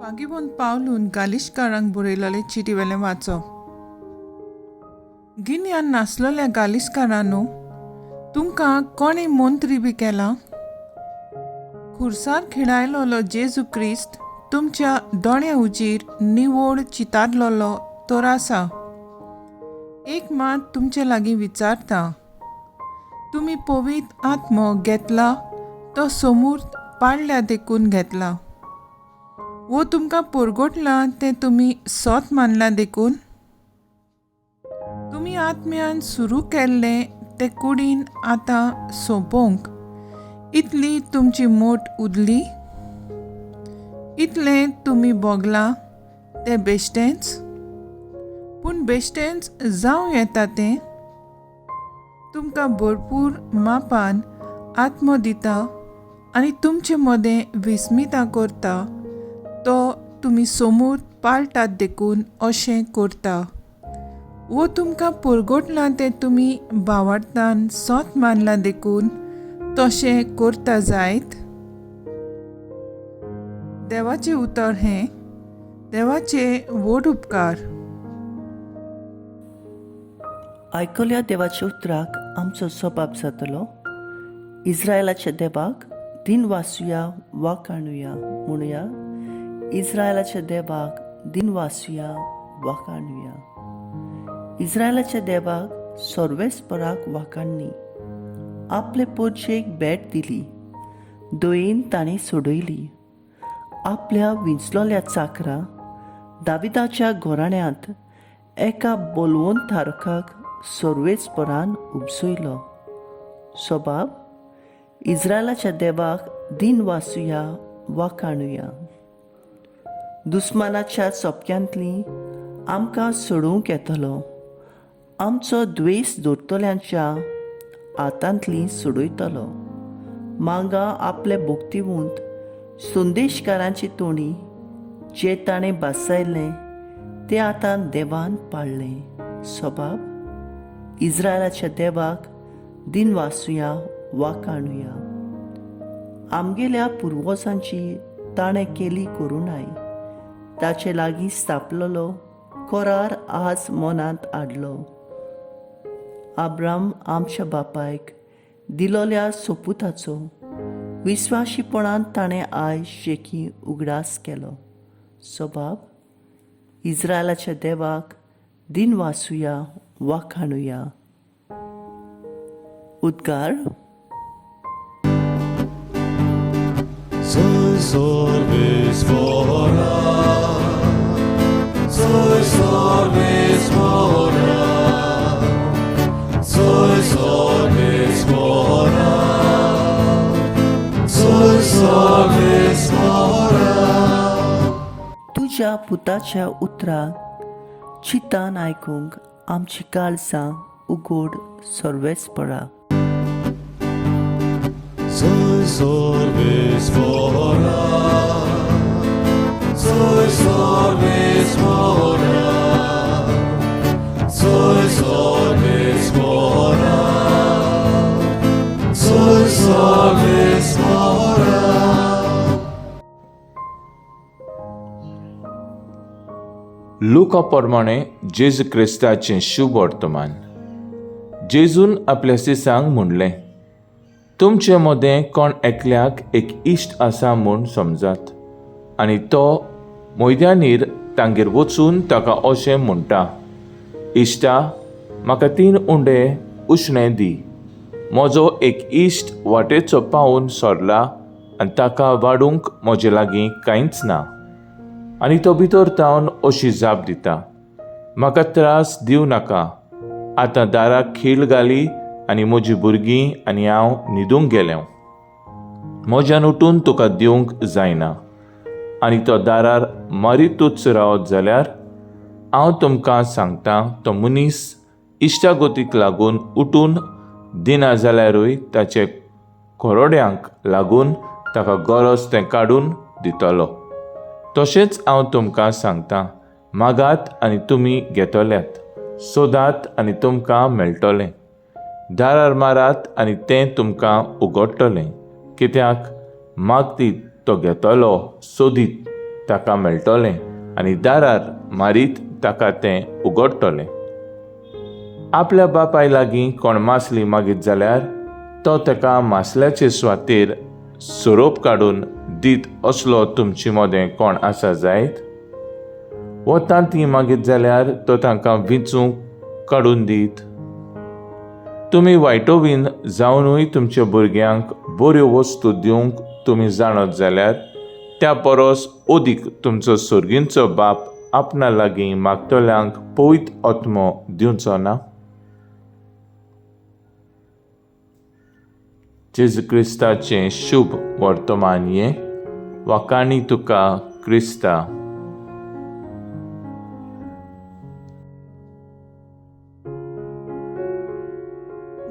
पागिबोन पावलून गालिशकारांक बरयलोले चिटीवेलें वाचप. गिन्यान नासलोल्या गालिशकारांनो, तुमकां कोणें मंत्री बी केला? खुर्सार खिणायलोलो जेजू क्रिस्त तुमच्या दोळ्या उजीर निवड चितारलोलो तर आसा. एक मात तुमचे लागीं विचारता, तुमी पवित्र आत्मो घेतला तो समूर्त पाळल्या देखून घेतला, वो तुमकां परगोटला ते तुमी सोत मानला देखून? तुमी आत्म्यान सुरू केल्ले ते कुडीन आतां सोंपोवंक इतली तुमची मोट उरली? इतलें तुमी बोगला ते बेश्टेंच? पूण बेश्टेंच जावं येता तें तुमकां भरपूर मापान आत्मो दिता आनी तुमचे मदें विस्मिता करता तो तुमी समूर पाळटात देखून अशें करता. वो तुमकां परगोटलां तें तुमी भावार्थान सोत मानलां देखून तशें करता जायत? देवाचें उतर हें, देवाचे व्हड उपकार. आयकल्या देवाच्या उतराक आमचो सबाब जातलो. इस्रायलाच्या देवाक दिन वासुया वा काणुया म्हणुया. इस्रायलाच्या देवाक दिन वासुया वा काणुया. इस्रायलाच्या देवाक सर्वेस्पराक वाकाणणी. आपले पोरचेक भेट दिली, दोयेन ताणें सोडयली. आपल्या विंचलोल्या चाकरा दाविदाच्या घोराण्यांत एका बोलवोन थारकाक सर्वेस्परान उपसयलो. सोबाब, इस्रायलाच्या देवाक दिन वासुया वा काणुया. दुस्मानाच्या चोपक्यांतली आमकां सोडूंक येतलो. आमचो द्वेस दवरतल्यांच्या हातांतली सोडयतलो. मांगा आपले भोगतीवंत संदेशकारांची तोंडी जे ताणें बासायल्लें तें आतां देवान पाळ्ळें. सोबाब, इस्रायलाच्या देवाक दिन वासुया वा काणुया. आमगेल्या पुर्वजांची ताणें केली करुणाय ताचे लागीं स्थापलोलो करार आज मनांत हाडलो. अब्राम आमच्या बापायक दिलोल्या सोपुताचो विस्वाशीपणान ताणें आयज शेकी उगडास केलो. सोबाब, इस्रायलाच्या देवाक दिन वासुया वा काणुया. उद्गार. Soy sorbes mora, soy sorbes mora, soy sorbes mora, soy sorbes mora. तुज्या पुताच्या उतराक चितान आयकूंक आमची काळजां उगोड सर्वेस्परा. Soy sorbes mora, soy sorbes mora, soy sorbes mora, soy sorbes mora. लुका प्रमाणे जेजू क्रिस्ताचें शुभ वर्तमान. जेजून आपल्या सिसांक म्हणलें, तुमचे मदें कोण एकल्याक एक इश्ट आसा म्हूण समजात आनी तो मैदानीर तांगेर वचून ताका अशें म्हणटा, इश्टा, म्हाका 3 उंडे उश्णें दी. म्हजो एक इश्ट वाटेचो पावून सोरला आनी ताका वाडूंक म्हजे लागीं कांयच ना. आनी तो भितर तावन अशी जाप दिता, म्हाका त्रास दिवं नाका. आतां दाराक खीळ घाली आनी म्हजीं भुरगीं आनी हांव न्हिदूंक गेलें. म्हज्यान उठून तुका दिवंक जायना. आनी तो दारार मारीतूच रावत जाल्यार हांव तुमकां सांगतां, तो मनीस इश्टागोतीक लागून उठून दिना जाल्यारूय ताचे कोरोड्यांक लागून ताका गरज तें काडून दितलो. तशेंच हांव तुमकां सांगतां, मागात आनी तुमी घेतल्यात, सोदात आनी तुमकां मेळटलें, दारार मारात आनी तें तुमकां उगडटलें. कित्याक मागतीत तो घेतलो, सोदीत ताका मेळटलें आनी दारार मारीत ताका तें उगडटलें. आपल्या बापाय लागीं कोण मासली मागीत जाल्यार तो ताका मासल्याचे सुवातेर सोरोप काडून दीत असलो तुमचे मोदें कोण आसा जायत? वो तांती मागीत जाल्यार तो तांकां विंचूंक काडून दीत. तुमी वायटोवीन जावनूय तुमच्या भुरग्यांक बऱ्यो वस्तू दिवंक तुमी जाणत जाल्यार त्या परस ओदीक तुमचो सुर्गींचो बाप आपणा लागीं मागतल्यांक पवित्र आत्मो दिवचो ना? जेजू क्रिस्ताचें शुभ वर्तमान हें वा काणी तुका क्रिस्ता.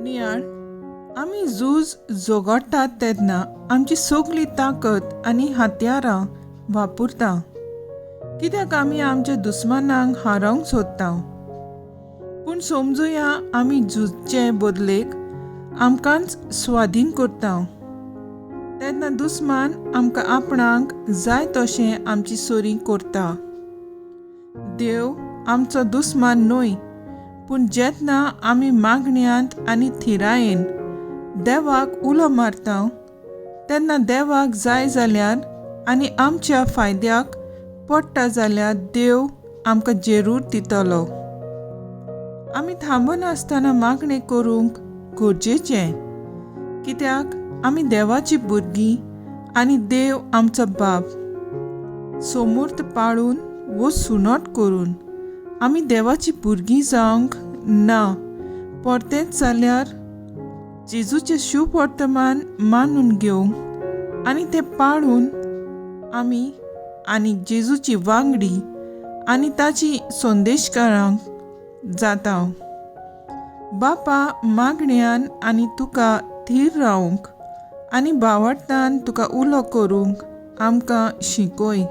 नियाळ, आमी झूज झगडटात तेन्ना आमची सगळी ताकद आनी हात्यारां वापरता, कित्याक आमी आमच्या दुस्मानांक हारोवंक सोदता. पूण समजुया आमी झुजचे बदलेक आमकांच स्वाधीन करता. तेन्ना दुस्मान आमकां आपणाक जाय तशें आमची सोरी करता. देव आमचो दुस्मान न्हय, पूण जेन्ना आमी मागण्यांत आनी थिरायेन देवाक उलो मारता तेन्ना देवाक जाय जाल्यार आनी आमच्या फायद्याक पडटा जाल्यार देव आमकां जरूर दितलो. आमी थांबून आसतना मागणें करूंक गरजेचें, कित्याक आमी देवाची भुरगीं आनी देव आमचो बाप. समूर्त पाळून वो सुनोट करून आमी देवाची भुरगीं जावंक ना, परतेंच जाल्यार जेजूचें शुभ वर्तमान मानून घेवंक आनी तें पाळून आमी आनी जेजूची वांगडी आनी ताची संदेशकारांक जाता. बापा मागण्यान आनी तुका थीर रावंक आनी भावार्थान तुका उलो करूंक आमकां शिकय.